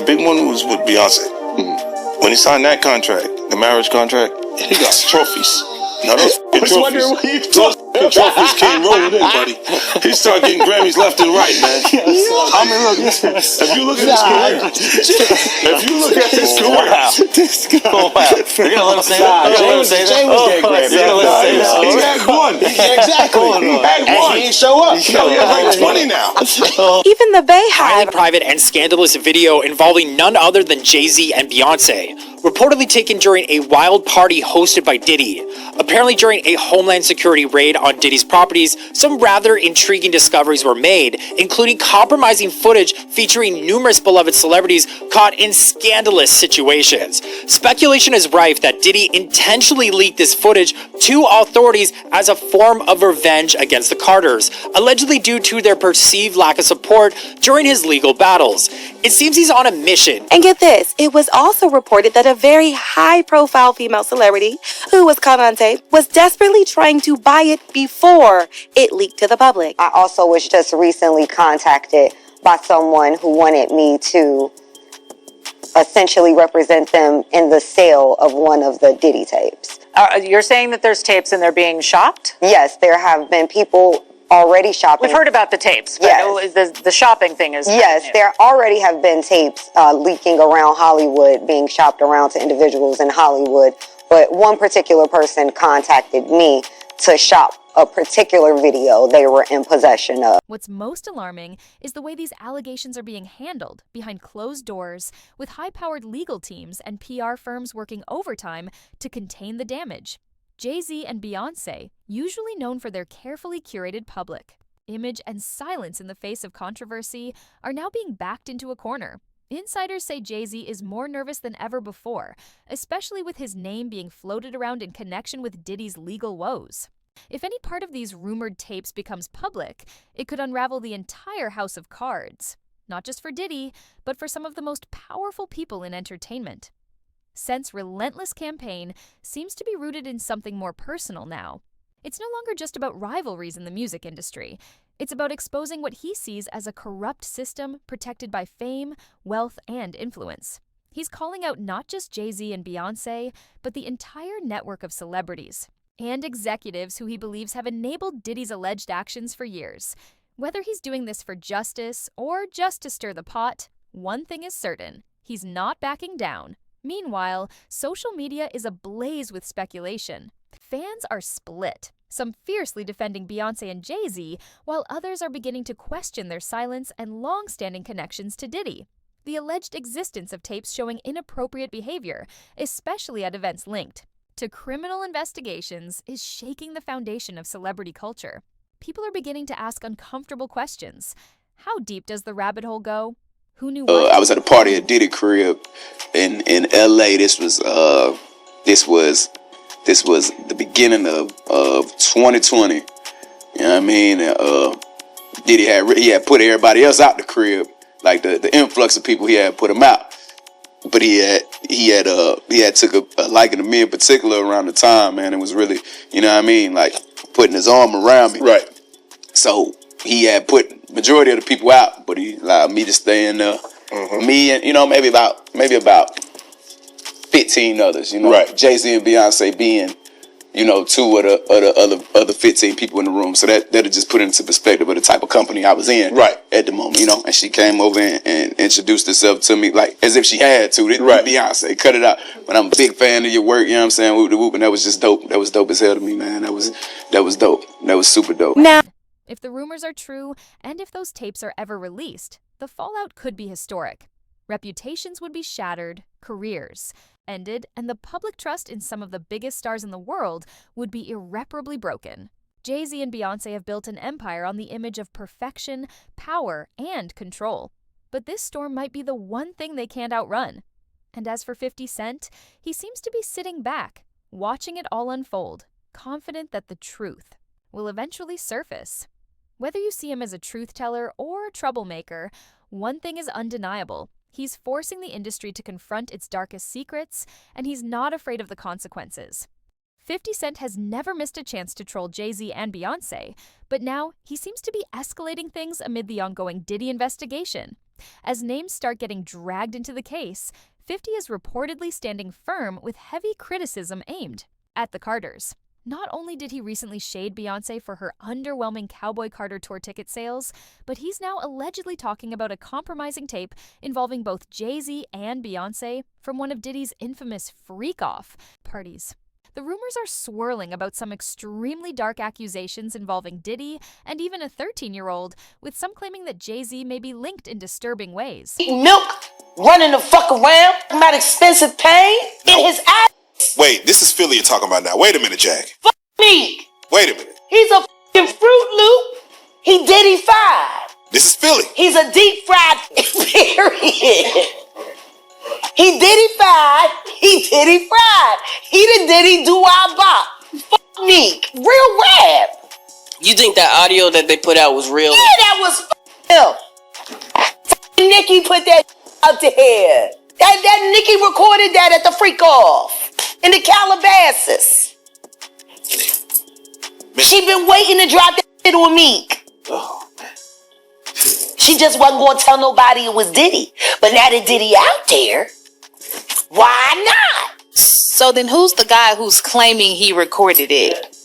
The big one was with Beyonce. When he signed that contract, the marriage contract, he got trophies. Now those trophies came rolling in, buddy. He started getting Grammys left and right, man. I mean, look, if you look at his career, You're gonna let him say that? Jay was getting Grammys. He had one. Exactly. He had one. He didn't show up. He has like 20 now. Even the Bay Highly had private and scandalous video involving none other than Jay Z and Beyoncé, reportedly taken during a wild party hosted by Diddy. Apparently during a Homeland Security raid on Diddy's properties, some rather intriguing discoveries were made, including compromising footage featuring numerous beloved celebrities caught in scandalous situations. Speculation is rife that Diddy intentionally leaked this footage to authorities as a form of revenge against the Carters, allegedly due to their perceived lack of support during his legal battles. It seems he's on a mission. And get this, it was also reported that a very high-profile female celebrity who was caught on tape was desperately trying to buy it before it leaked to the public. I also was just recently contacted by someone who wanted me to essentially represent them in the sale of one of the Diddy tapes. You're saying that there's tapes and they're being shopped? Yes, there have been people already shopping. We've heard about the tapes, but yes. The shopping thing is yes, there already have been tapes leaking around Hollywood, being shopped around to individuals in Hollywood. But one particular person contacted me to shop a particular video they were in possession of. What's most alarming is the way these allegations are being handled behind closed doors, with high-powered legal teams and PR firms working overtime to contain the damage. Jay Z and Beyoncé, usually known for their carefully curated public image and silence in the face of controversy, are now being backed into a corner. Insiders say Jay Z is more nervous than ever before, especially with his name being floated around in connection with Diddy's legal woes. If any part of these rumored tapes becomes public, it could unravel the entire house of cards, not just for Diddy, but for some of the most powerful people in entertainment. Sen's relentless campaign seems to be rooted in something more personal now. It's no longer just about rivalries in the music industry. It's about exposing what he sees as a corrupt system protected by fame, wealth, and influence. He's calling out not just Jay Z and Beyoncé, but the entire network of celebrities and executives who he believes have enabled Diddy's alleged actions for years. Whether he's doing this for justice or just to stir the pot, one thing is certain: he's not backing down. Meanwhile, social media is ablaze with speculation. Fans are split, some fiercely defending Beyoncé and Jay Z, while others are beginning to question their silence and long-standing connections to Diddy. The alleged existence of tapes showing inappropriate behavior, especially at events linked to criminal investigations, is shaking the foundation of celebrity culture. People are beginning to ask uncomfortable questions. How deep does the rabbit hole go? Who knew what? I was at a party at Diddy crib in LA. This was the beginning of 2020. You know what I mean? Diddy had put everybody else out the crib, like the influx of people. He had put them out, but he had took a liking to me in particular around the time, man. It was really, you know what I mean, like putting his arm around me. Right. So he had put majority of the people out, but he allowed me to stay in there. Me and, you know, maybe about 15 others, you know. Right. Jay Z and Beyoncé being, you know, two of the other 15 people in the room. So that'll just put it into perspective of the type of company I was in at the moment, you know. And she came over and introduced herself to me like as if she had to. Beyonce, cut it out. But I'm a big fan of your work, you know what I'm saying? Whoop de whoop, and that was just dope. That was dope as hell to me, man. That was dope. That was super dope. Now, if the rumors are true, and if those tapes are ever released, the fallout could be historic. Reputations would be shattered, careers ended, and the public trust in some of the biggest stars in the world would be irreparably broken. Jay Z and Beyoncé have built an empire on the image of perfection, power, and control. But this storm might be the one thing they can't outrun. And as for 50 Cent, he seems to be sitting back, watching it all unfold, confident that the truth will eventually surface. Whether you see him as a truth teller or a troublemaker, one thing is undeniable. He's forcing the industry to confront its darkest secrets, and he's not afraid of the consequences. 50 Cent has never missed a chance to troll Jay Z and Beyoncé, but now he seems to be escalating things amid the ongoing Diddy investigation. As names start getting dragged into the case, 50 is reportedly standing firm with heavy criticism aimed at the Carters. Not only did he recently shade Beyoncé for her underwhelming Cowboy Carter tour ticket sales, but he's now allegedly talking about a compromising tape involving both Jay Z and Beyoncé from one of Diddy's infamous freak-off parties. The rumors are swirling about some extremely dark accusations involving Diddy and even a 13-year-old, with some claiming that Jay Z may be linked in disturbing ways. Eating milk, running the fuck around, about expensive pain in his ass. Wait, this is Philly you're talking about now. Wait a minute, Jack. Fuck me. Wait a minute. He's a fucking Fruit Loop. He Diddy-fied. This is Philly. He's a deep fried period. He Diddy-fied. He Diddy-fried. He the Diddy do our bop. Fuck me. Real rap. You think that audio that they put out was real? Yeah, that was him. Nicki put that out there. That Nicki recorded that at the freak off. In the Calabasas. She been waiting to drop that shit on Meek. Oh, man. She just wasn't going to tell nobody it was Diddy. But now that Diddy out there, why not? So then who's the guy who's claiming he recorded it?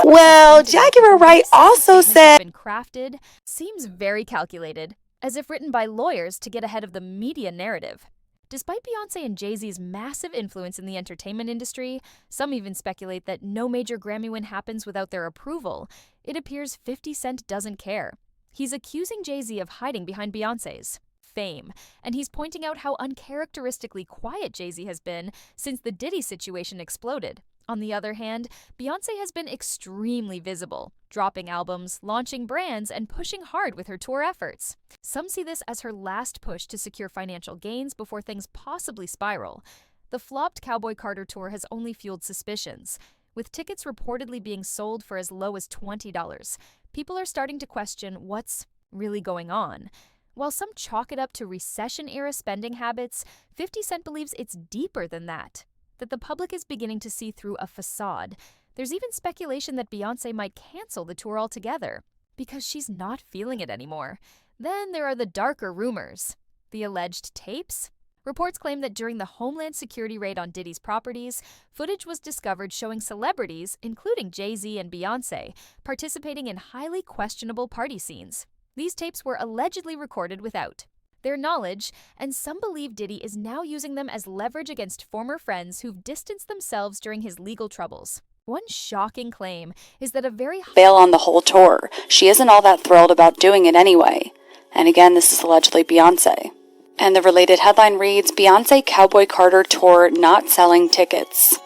Well, Jaguar Wright also said, been crafted seems very calculated, as if written by lawyers to get ahead of the media narrative. Despite Beyoncé and Jay Z's massive influence in the entertainment industry, some even speculate that no major Grammy win happens without their approval. It appears 50 Cent doesn't care. He's accusing Jay Z of hiding behind Beyoncé's fame, and he's pointing out how uncharacteristically quiet Jay Z has been since the Diddy situation exploded. On the other hand, Beyoncé has been extremely visible, dropping albums, launching brands, and pushing hard with her tour efforts. Some see this as her last push to secure financial gains before things possibly spiral. The flopped Cowboy Carter tour has only fueled suspicions. With tickets reportedly being sold for as low as $20, people are starting to question what's really going on. While some chalk it up to recession-era spending habits, 50 Cent believes it's deeper than that the public is beginning to see through a facade. There's even speculation that Beyoncé might cancel the tour altogether because she's not feeling it anymore. Then there are the darker rumors. The alleged tapes? Reports claim that during the Homeland Security raid on Diddy's properties, footage was discovered showing celebrities, including Jay Z and Beyoncé, participating in highly questionable party scenes. These tapes were allegedly recorded without their knowledge, and some believe Diddy is now using them as leverage against former friends who've distanced themselves during his legal troubles. One shocking claim is that a very bail on the whole tour. She isn't all that thrilled about doing it anyway. And again, this is allegedly Beyoncé. And the related headline reads, Beyoncé Cowboy Carter tour not selling tickets.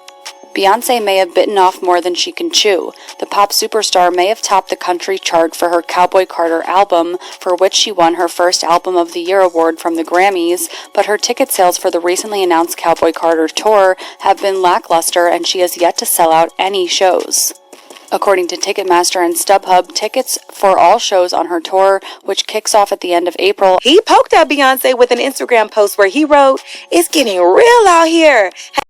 Beyoncé may have bitten off more than she can chew. The pop superstar may have topped the country chart for her Cowboy Carter album, for which she won her first Album of the Year award from the Grammys, but her ticket sales for the recently announced Cowboy Carter tour have been lackluster and she has yet to sell out any shows. According to Ticketmaster and StubHub, tickets for all shows on her tour, which kicks off at the end of April. He poked at Beyoncé with an Instagram post where he wrote, "It's getting real out here."